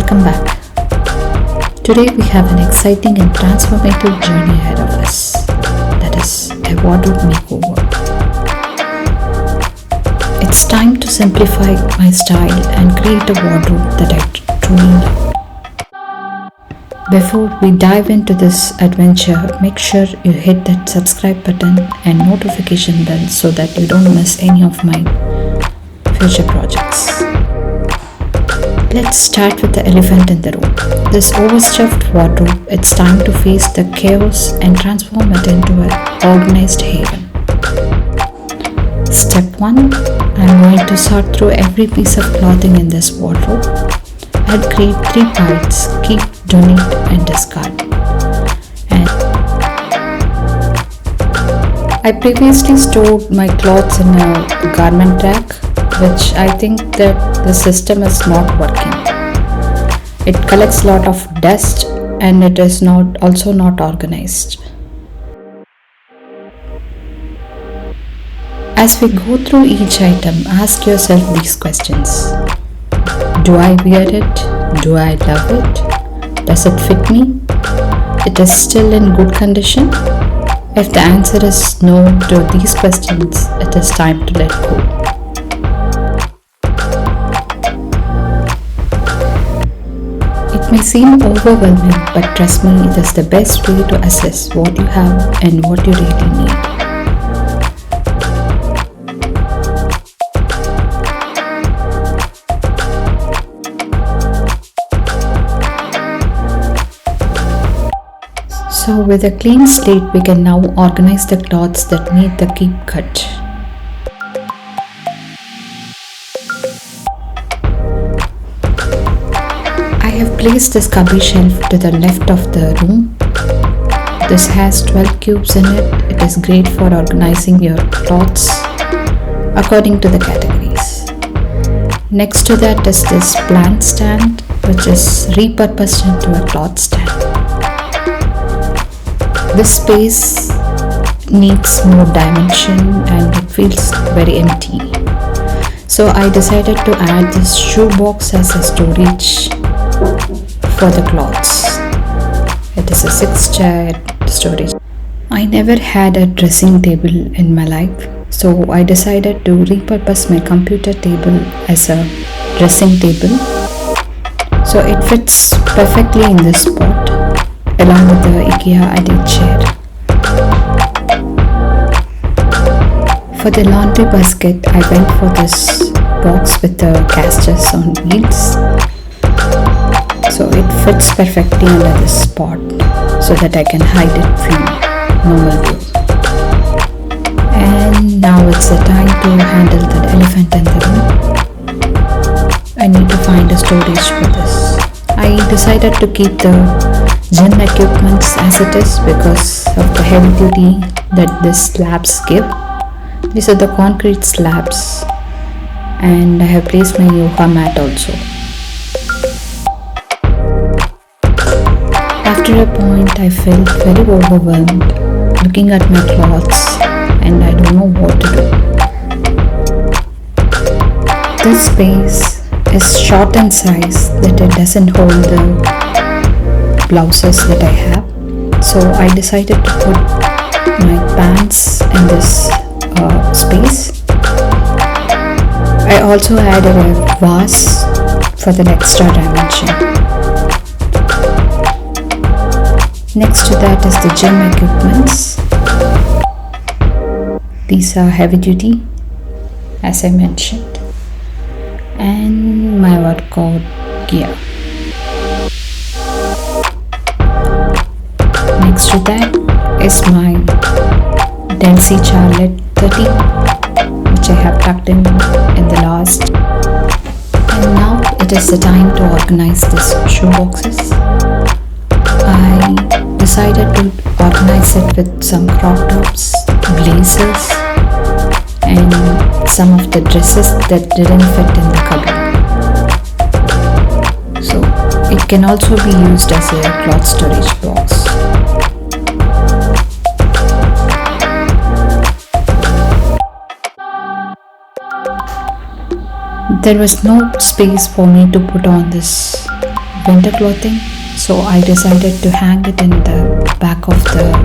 welcome back. Today we have an exciting and transformative journey ahead of us. That is a wardrobe makeover. It's time to simplify my style and create a wardrobe that I truly love. Before we dive into this adventure, make sure you hit that subscribe button and notification bell so that you don't miss any of my future projects. Let's start with the elephant in the room. This overstuffed wardrobe, it's time to face the chaos and transform it into an organized haven. Step 1. I'm going to sort through every piece of clothing in this wardrobe. I'll create 3 parts: keep, donate and discard. And I previously stored my clothes in a garment rack, which I think that the system is not working. It collects a lot of dust and it is also not organized. As we go through each item, ask yourself these questions. Do I wear it? Do I love it? Does it fit me? It is still in good condition? If the answer is no to these questions, it is time to let go. It may seem overwhelming, but trust me, it is the best way to assess what you have and what you really need. So with a clean slate, we can now organize the clothes that need the keep cut. I have placed this cubby shelf to the left of the room. This has 12 cubes in it. It is great for organizing your clothes according to the categories. Next to that is this plant stand, which is repurposed into a cloth stand. This space needs more dimension and it feels very empty. So I decided to add this shoe box as a storage for the clothes. It is a 6-chair storage. I never had a dressing table in my life, so I decided to repurpose my computer table as a dressing table. So it fits perfectly in this spot, along with the IKEA idle chair. For the laundry basket, I went for this box with the casters on wheels. So it fits perfectly under this spot so that I can hide it from normal view. And now it's the time to handle the elephant in the room. I need to find a storage for this. I decided to keep the gym equipments as it is because of the heavy duty that these slabs give. These are the concrete slabs, and I have placed my yoga mat also. After a point, I felt very overwhelmed looking at my clothes and I don't know what to do. This space is short in size that it doesn't hold the blouses that I have, so I decided to put my pants in this space. I also added a vase for the extra dimension. Next to that is the gym equipments. These are heavy duty, as I mentioned, and my workout gear. Next to that is my Delsey Charlotte 30, which I have tucked in the last. And now it is the time to organize these shoe boxes. I decided to organize it with some crop tops, blazers, and some of the dresses that didn't fit in the cupboard. So it can also be used as a cloth storage box. There was no space for me to put on this winter clothing, so I decided to hang it in the back of the door.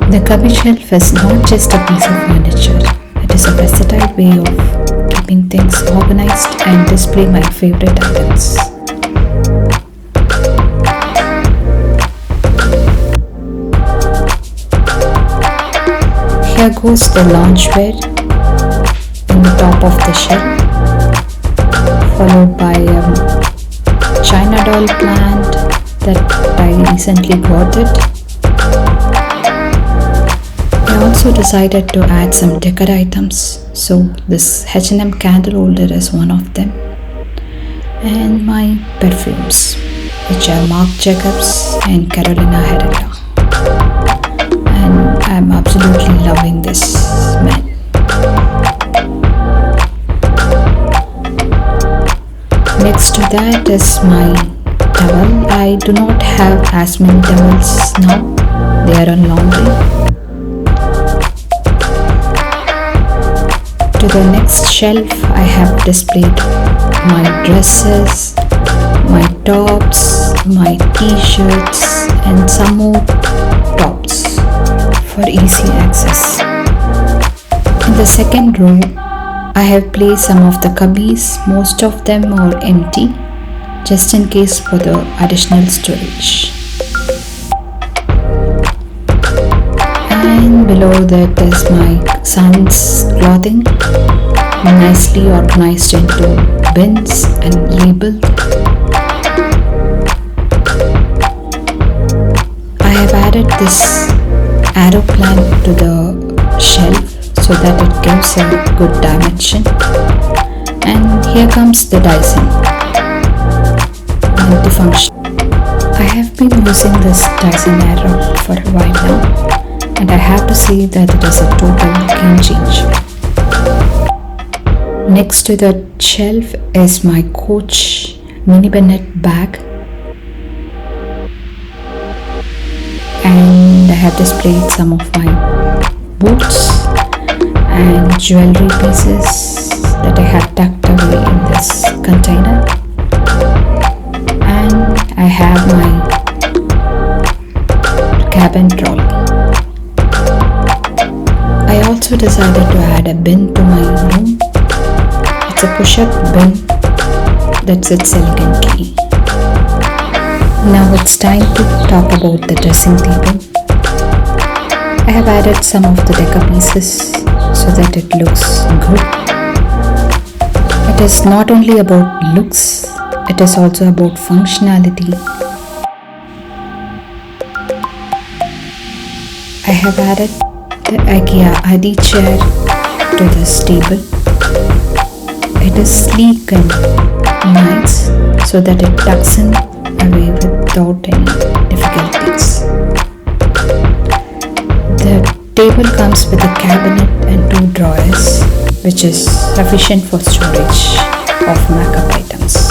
The cubby shelf is not just a piece of furniture, it is a versatile way of keeping things organized and display my favorite items. Here goes the loungewear in the top of the shelf, followed by a China doll plant that I recently got it. I also decided to add some decor items, so this H&M candle holder is one of them, and my perfumes, which are Marc Jacobs and Carolina Herrera, and I'm absolutely loving this smell. Next to that is my towel. I do not have as many towels now, they are on laundry. To the next shelf, I have displayed my dresses, my tops, my t-shirts, and some more tops for easy access. In the second row, I have placed some of the cubbies. Most of them are empty, just in case for the additional storage. And below that is my son's clothing, nicely organized into bins and labeled. I have added this arrow plant to the shelf so that it gives a good dimension. And here comes the Dyson multifunction. I have been using this Dyson arrow for a while now, and I have to say that it is a total game changer. Next to the shelf is my Coach mini Bennett bag, and I have displayed some of my boots and jewelry pieces that I have tucked away in this container, and I have my cabin trolley. I also decided to add a bin to my room. It's a push-up bin that sits elegantly. Now it's time to talk about the dressing table. I have added some of the decor pieces so that it looks good. It is not only about looks, it is also about functionality. I have added the IKEA Adi chair to this table. It is sleek and nice so that it tucks in away without any difficulties. The table comes with a cabinet and 2 drawers, which is sufficient for storage of makeup items.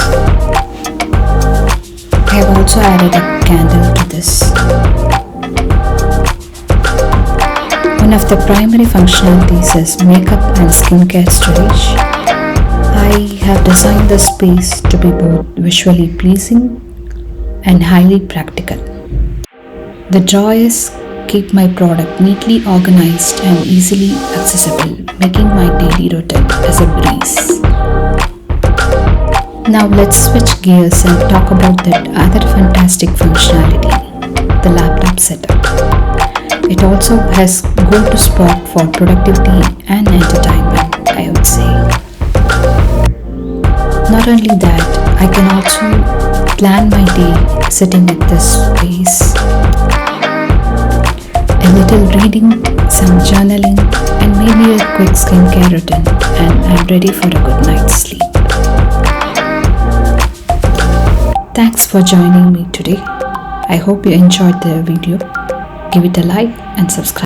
I have also added a candle to this. One of the primary functionalities is makeup and skincare storage. I have designed the space to be both visually pleasing and highly practical. The drawers keep my product neatly organized and easily accessible, making my daily routine as a breeze. Now let's switch gears and talk about that other fantastic functionality, the laptop setup. It also has go-to spot for productivity and entertainment, I would say. Not only that, I can also plan my day sitting at this space. A little reading, some journaling, and maybe a quick skincare routine, and I'm ready for a good night's sleep. Thanks for joining me today. I hope you enjoyed the video. Give it a like and subscribe.